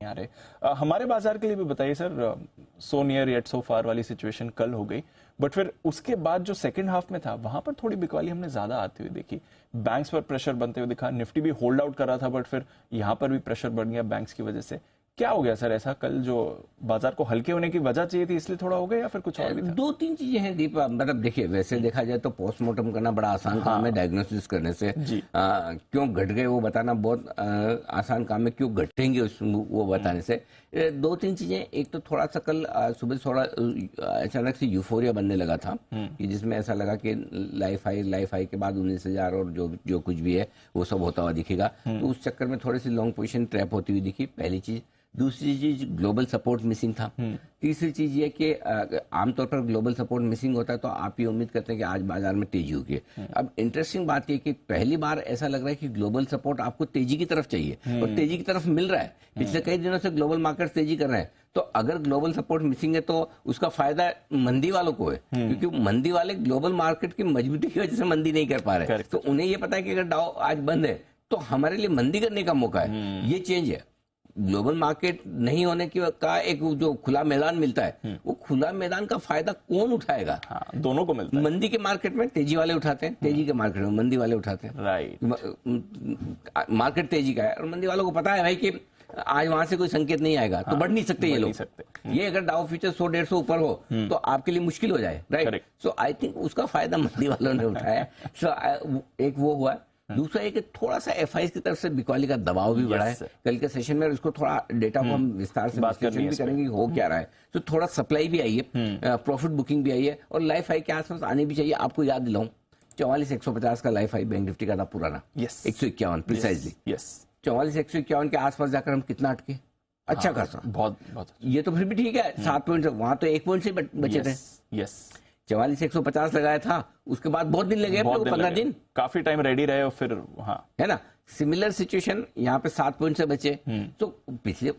आ रहे। हमारे बाजार के लिए भी बताइए sir, so near yet so far वाली सिचुएशन कल हो गई, बट फिर उसके बाद जो सेकंड हाफ में था वहां पर थोड़ी बिकवाली हमने ज्यादा आती हुई देखी। बैंक्स पर प्रेशर बनते हुए दिखा, निफ्टी भी होल्ड आउट कर रहा था, बट फिर यहां पर भी प्रेशर बढ़ गया बैंक्स की वजह से। क्या हो गया सर ऐसा? कल जो बाजार को हल्के होने की वजह चाहिए थी इसलिए थोड़ा हो गया, या फिर कुछ और भी था? दो तीन चीजें हैं दीप, मतलब देखिए वैसे देखा जाए तो पोस्टमार्टम करना बड़ा आसान काम है, डायग्नोसिस करने से जी। क्यों घट गए वो बताना बहुत आसान काम है, क्यों घटेंगे वो बताने से। दो तीन चीजें, एक तो थोड़ा सा कल सुबह थोड़ा अचानक से यूफोरिया बनने लगा था कि जिसमें ऐसा लगा कि लाइफ हाई के बाद 19,000 और जो कुछ भी है वो सब होता हुआ दिखेगा, तो उस चक्कर में थोड़ी सी लॉन्ग पोजीशन ट्रैप होती हुई दिखी, पहली चीज। दूसरी चीज ग्लोबल सपोर्ट मिसिंग था। तीसरी चीज ये कि आमतौर पर ग्लोबल सपोर्ट मिसिंग होता है तो आप ये उम्मीद करते हैं कि आज बाजार में तेजी होगी। अब इंटरेस्टिंग बात ये कि पहली बार ऐसा लग रहा है कि ग्लोबल सपोर्ट आपको तेजी की तरफ चाहिए और तेजी की तरफ मिल रहा है। पिछले कई दिनों से ग्लोबल मार्केट तेजी कर रहे हैं, तो अगर ग्लोबल सपोर्ट मिसिंग है तो उसका फायदा मंदी वालों को है, क्योंकि मंदी वाले ग्लोबल मार्केट की मजबूती की वजह से मंदी नहीं कर पा रहे, तो उन्हें ये पता है कि अगर डाउ आज बंद है तो हमारे लिए मंदी करने का मौका है। ये चेंज है। ग्लोबल मार्केट नहीं होने की का एक जो खुला मैदान मिलता है, वो खुला मैदान का फायदा कौन उठाएगा? हाँ, दोनों को मिलता है। मंदी के मार्केट में तेजी वाले उठाते हैं, तेजी के मार्केट में मंदी वाले उठाते हैं। राइट। मार्केट तेजी का है और मंदी वालों को पता है भाई कि आज वहां से कोई संकेत नहीं आएगा, तो बढ़ नहीं सकते ये लोग। ये अगर डाउ फ्यूचर 100-150 ऊपर हो तो आपके लिए मुश्किल हो जाए, राइट? सो आई थिंक उसका फायदा मंदी वालों ने उठाया। सो एक वो हुआ। दूसरा एक थोड़ा सा एफआई की तरफ से बिकवाली का दबाव भी बढ़ा है कल के सेशन में, और इसको थोड़ा डेटा को हम विस्तार से विश्लेषण भी करेंगे हो क्या रहा है। तो थोड़ा सप्लाई भी आई है, प्रॉफिट बुकिंग भी आई है, और लाइफ हाई के आसपास आने भी चाहिए। आपको याद दिलाऊं, 44,150 का लाइफ हाई बैंक निफ्टी का था पुराना, 151 प्रिसाइजली। 44,151 के आसपास जाकर हम कितना अटके? अच्छा खासा, बहुत। ये तो फिर भी ठीक है, 7 पॉइंट, वहां तो 1 पॉइंट से बचे थे। 44,150 लगाया था, उसके बाद बहुत दिन लगे, 15 दिन, काफी टाइम रेडी रहे, और फिर हाँ है ना, सिमिलर सिचुएशन यहाँ पे 7 पॉइंट से बचे। तो पिछले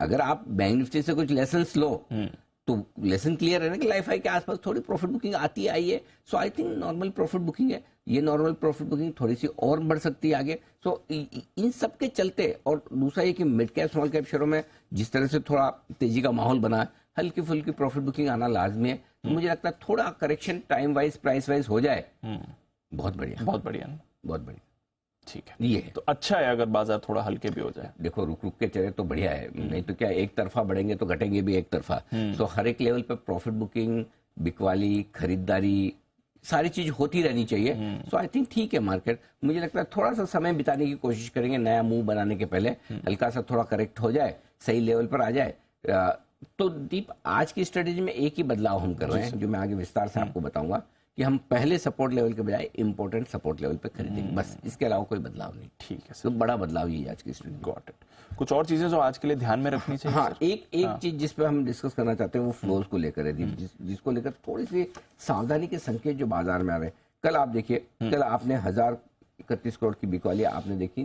अगर आप बैंक निफ्टी से कुछ लेसन लो तो लेसन क्लियर है ना कि लाइफ हाई के आसपास थोड़ी प्रॉफिट बुकिंग आती आई है। So I think normal profit booking है, ये नॉर्मल प्रॉफिट बुकिंग थोड़ी सी और बढ़ सकती है आगे। सो इन सब के चलते, और दूसरा ये कि मिड कैप स्मॉल कैप शेयरों में जिस तरह से थोड़ा तेजी का माहौल बना है, हल्की फुल्की प्रॉफिट बुकिंग आना लाजमी है। तो मुझे लगता है थोड़ा correction time wise price wise हो जाए, बहुत बढ़िया, बहुत बढ़िया, बहुत बढ़िया। ठीक है, ये है तो अच्छा है अगर बाजार थोड़ा हल्के भी हो जाए। देखो रुक रुक के चले तो बढ़िया है, नहीं तो क्या एक तरफा बढ़ेंगे तो घटेंगे भी एक तरफा। तो हर एक लेवल पे प्रॉफिट बुकिंग, बिकवाली, खरीदारी, सारी चीज होती रहनी चाहिए। सो आई थिंक ठीक है मार्केट। मुझे लगता है थोड़ा सा समय बिताने की कोशिश करेंगे नया मूव बनाने के पहले, हल्का सा थोड़ा करेक्ट हो जाए, सही लेवल पर आ जाए। तो दीप, आज की स्ट्रेटेजी में एक ही बदलाव हम कर रहे हैं, जो मैं आगे विस्तार से आपको बताऊंगा, कि हम पहले सपोर्ट लेवल के बजाय इंपॉर्टेंट सपोर्ट लेवल पे खरीदेंगे, बस इसके अलावा कोई बदलाव नहीं। ठीक है सर, तो बड़ा बदलाव ये आज की स्ट्रेटेजी। Got it. कुछ और चीजें जो आज के लिए ध्यान में रखनी चाहिए? हाँ, एक चीज जिस पे हम डिस्कस करना चाहते हैं वो फ्लोज को लेकर है, जिसको लेकर थोड़ी सी सावधानी के संकेत जो बाजार में आ रहे हैं। कल आप देखिए, कल आपने 1031 करोड़ की बिकवाली आपने देखी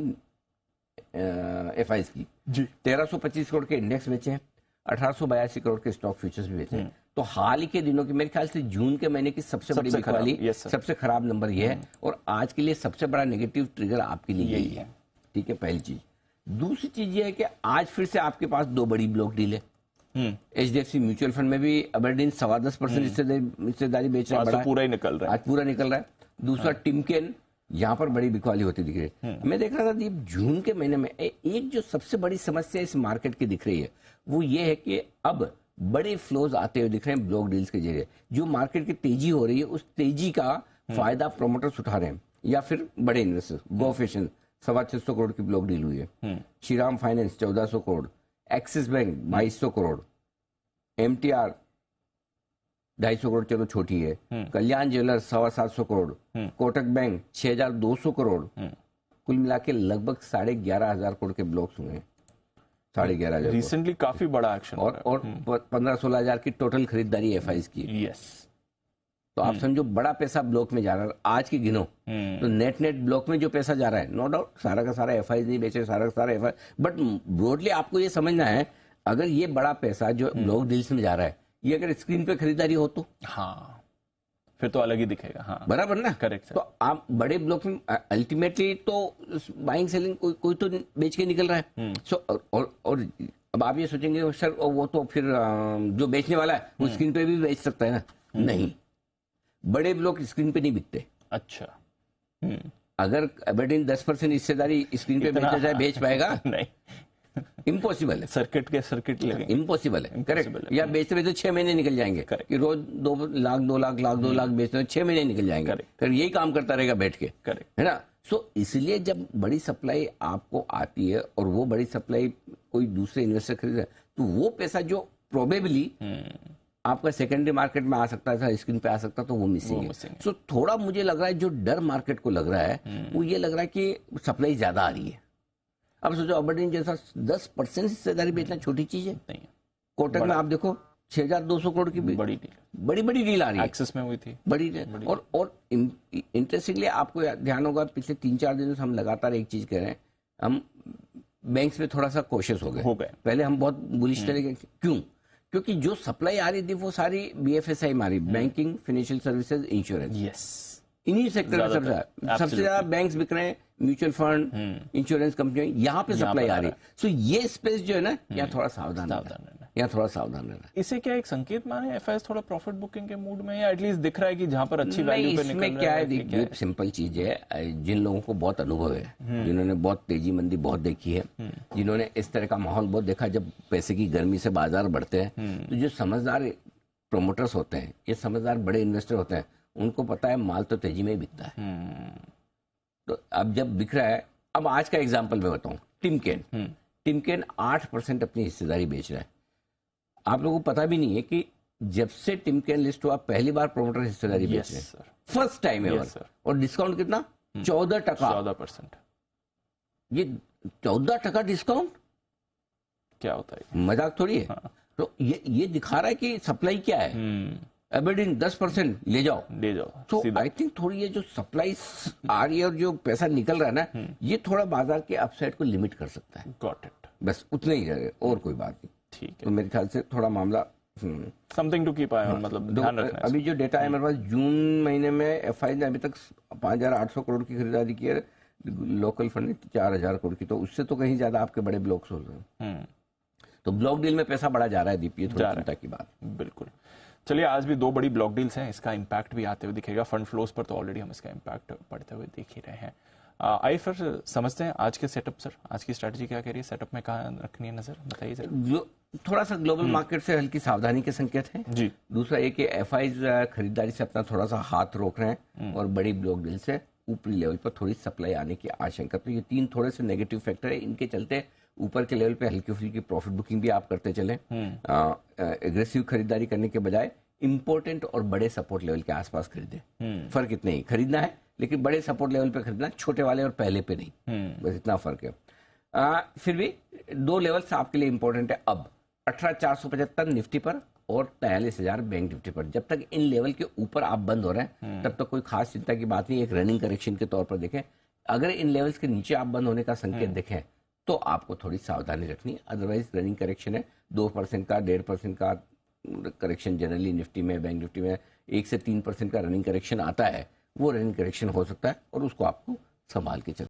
एफआईज की जी, 1325 करोड़ के इंडेक्स बेचे हैं, 1882 करोड़ के स्टॉक फ्यूचर्स भी बेचे हैं। तो हाल ही के दिनों की, मेरे ख्याल से जून के महीने की सबसे बड़ी बिकवाली, सबसे खराब नंबर ये है, और आज के लिए सबसे बड़ा नेगेटिव ट्रिगर आपके लिए यही है। ठीक है, पहली चीज। दूसरी चीज ये है कि आज फिर से आपके पास दो बड़ी ब्लॉक डील है। एचडीएफसी म्यूचुअल फंड में भी अबरडीन 10.25% हिस्सेदारी बेच रहा है, पूरा ही निकल रहा है, आज पूरा निकल रहा है। दूसरा टिमकेन, यहाँ पर बड़ी बिकवाली होती दिख रही है। मैं देख रहा था दीप, जून के महीने में एक जो सबसे बड़ी समस्या इस मार्केट की दिख रही है वो ये है कि अब बड़े फ्लोज आते हुए दिख रहे हैं ब्लॉक डील्स के जरिए। जो मार्केट की तेजी हो रही है उस तेजी का फायदा प्रोमोटर्स उठा रहे हैं, या फिर बड़े इन्वेस्टर्स। गोफेशन 625 करोड़ की ब्लॉक डील हुई है, Shriram finance 1400 crore, axis bank 2200 crore, MTR 250 crore, चलो छोटी है, कल्याण ज्वेलर्स 725 करोड़, कोटक बैंक 6200 करोड़, कुल मिला के लगभग 11,500 करोड़ के ब्लॉक्स हुए हैं। 11,500 रिसेंटली काफी बड़ा एक्शन, और 15-16 हजार की टोटल खरीदारी एफआईज की। यस, तो आप समझो बड़ा पैसा ब्लॉक में जा रहा है। आज की गिनो तो नेट ब्लॉक में जो पैसा जा रहा है, नो डाउट सारा का सारा एफआईज नहीं बेचे, सारा का सारा एफआई, बट ब्रॉडली आपको ये समझना है, अगर ये बड़ा पैसा जो ब्लॉक डील्स में जा रहा है, ये अगर स्क्रीन पे खरीदारी हो तो हाँ फिर तो अलग ही दिखेगा। हाँ, बराबर ना, करेक्ट। तो आप बड़े ब्लॉक में अल्टीमेटली तो बाइंग सेलिंग कोई तो बेच के निकल रहा है। सो अब आप ये सोचेंगे सर वो तो फिर जो बेचने वाला है वो स्क्रीन पे भी बेच सकता है ना, नहीं, बड़े ब्लॉक स्क्रीन पे नहीं बिकते। अच्छा। अगर एबरडीन 10% हिस्सेदारी स्क्रीन पे बेचा जाए, बेच पाएगा? नहीं, इम्पॉसिबल है, सर्किट लगे, इम्पॉसिबल है, करेक्ट। या बेचते बेचते 6 महीने निकल जाएंगे कि रोज 2 लाख 2 लाख 2 लाख बेचते 6 महीने निकल जाएंगे, फिर यही काम करता रहेगा बैठ के, है ना। सो इसलिए जब बड़ी सप्लाई आपको आती है और वो बड़ी सप्लाई कोई दूसरे इन्वेस्टर खरीद है, तो वो पैसा जो प्रोबेबली आपका सेकेंडरी मार्केट में आ सकता था, स्क्रीन पे आ सकता, तो वो मिसिंग है। सो थोड़ा मुझे लग रहा है जो डर मार्केट को लग रहा है वो ये लग रहा है कि सप्लाई ज्यादा आ रही है। अब सोचो अबरडीन जैसा 10% हिस्सेदारी बेचना छोटी चीज है नहीं। कोटक में आप देखो 6,200 करोड़ की बड़ी डील आ रही है, एक्सेस में हुई थी, बड़ी डील। और इंटरेस्टिंगली आपको ध्यान होगा पिछले 3-4 दिनों से हम लगातार एक चीज कह रहे हैं, हम बैंक्स में थोड़ा सा कोशिश हो गए। पहले हम बहुत बुलिश थे, क्यों? क्योंकि जो सप्लाई आ रही थी वो सारी BFSI में आ रही, बैंकिंग, फाइनेंशियल सर्विसेज, इंश्योरेंस, इन्हीं सेक्टर में सबसे ज्यादा बैंक्स बिक रहे हैं, म्यूचुअल फंड, इंश्योरेंस कंपनियां, यहाँ पे सप्लाई आ रही है। सो ये स्पेस जो है ना, यहाँ थोड़ा सावधान रहना। इसे क्या एक संकेत माने एफआईएस थोड़ा प्रॉफिट बुकिंग के मूड में, या एटलीस्ट दिख रहा है कि जहां पर अच्छी वैल्यू पे निकल रहा है? क्या है, देखिए सिंपल चीज है, जिन लोगों को बहुत अनुभव है, जिन्होंने बहुत तेजी मंदी बहुत देखी है, जिन्होंने इस तरह का माहौल बहुत देखा, जब पैसे की गर्मी से बाजार बढ़ते हैं, तो जो समझदार प्रोमोटर्स होते हैं, ये समझदार बड़े इन्वेस्टर होते हैं, उनको पता है माल तो तेजी में ही बिकता है। तो अब जब बिक रहा है, अब आज का एग्जांपल मैं बताऊं, टिमकेन 8% अपनी हिस्सेदारी बेच रहा है। आप लोगों को पता भी नहीं है कि जब से टिमकेन लिस्ट हुआ पहली बार प्रोमोटर हिस्सेदारी बेच रहे हैं, फर्स्ट टाइम एवर। और डिस्काउंट कितना? 14%। ये 14% डिस्काउंट क्या होता है, मजाक थोड़ी है। हाँ। तो ये दिखा रहा है कि सप्लाई क्या है। एबरडीन 10% ले जाओ। तो आई थिंक थोड़ी ये जो सप्लाई आ रही है और जो पैसा निकल रहा है ना, ये थोड़ा बाजार के अपसाइड को लिमिट कर सकता है। Got it. बस उतने ही रहे, और कोई बात नहीं। ठीक है, तो मेरे ख्याल से थोड़ा मामला something to keep eye on, मतलब ध्यान रखना है। अभी जो डेटा है मेरे पास, जून महीने में एफआई ने अभी तक 5,800 करोड़ की खरीदारी की है, लोकल फंड ने 4,000 करोड़ की, तो उससे तो कहीं ज्यादा आपके बड़े ब्लॉक्स हो रहे हैं। तो ब्लॉक डील में पैसा बढ़ा जा रहा है दीप, ये थोड़ी चिंता की बात। बिल्कुल। चलिए, आज भी 2 बड़ी ब्लॉक डील्स हैं, इसका इम्पैक्ट भी आते हुए दिखेगा। फंड फ्लोज पर तो ऑलरेडी हम इसका इम्पैक्ट पड़ते हुए देख ही रहे हैं। आइए फिर समझते हैं आज के सेटअप। सर, आज की स्ट्रैटेजी क्या कह रही है? सेटअप में कहाँ रखनी है नजर, बताइए सर। थोड़ा सा ग्लोबल मार्केट से हल्की सावधानी के संकेत हैं जी। दूसरा एक एफआईज खरीदारी से अपना थोड़ा सा हाथ रोक रहे हैं, और बड़ी ब्लॉक डील से ऊपरी लेवल पर थोड़ी सप्लाई आने की आशंका। तो ये 3 थोड़े से नेगेटिव फैक्टर है, इनके चलते ऊपर के लेवल पे हल्की फुल्की प्रॉफिट बुकिंग भी आप करते चले। एग्रेसिव खरीदारी करने के बजाय इंपॉर्टेंट और बड़े सपोर्ट लेवल के आसपास खरीदे। फर्क इतना ही, खरीदना है लेकिन बड़े सपोर्ट लेवल पे खरीदना, छोटे वाले और पहले पे नहीं, बस इतना फर्क है। फिर भी 2 लेवल्स आपके लिए इंपॉर्टेंट है अब, 18,475 निफ्टी पर और 43,000 बैंक निफ्टी पर। जब तक इन लेवल के ऊपर आप बंद हो रहे हैं तब तक कोई खास चिंता की बात नहीं, एक रनिंग करेक्शन के तौर पर देखें। अगर इन लेवल्स के नीचे आप बंद होने का संकेत देखें तो आपको थोड़ी सावधानी रखनी है, अदरवाइज रनिंग करेक्शन है 2% का, 1.5% का करेक्शन जनरली निफ्टी में, बैंक निफ्टी में 1 से 3% का रनिंग करेक्शन आता है, वो रनिंग करेक्शन हो सकता है और उसको आपको संभाल के चलना।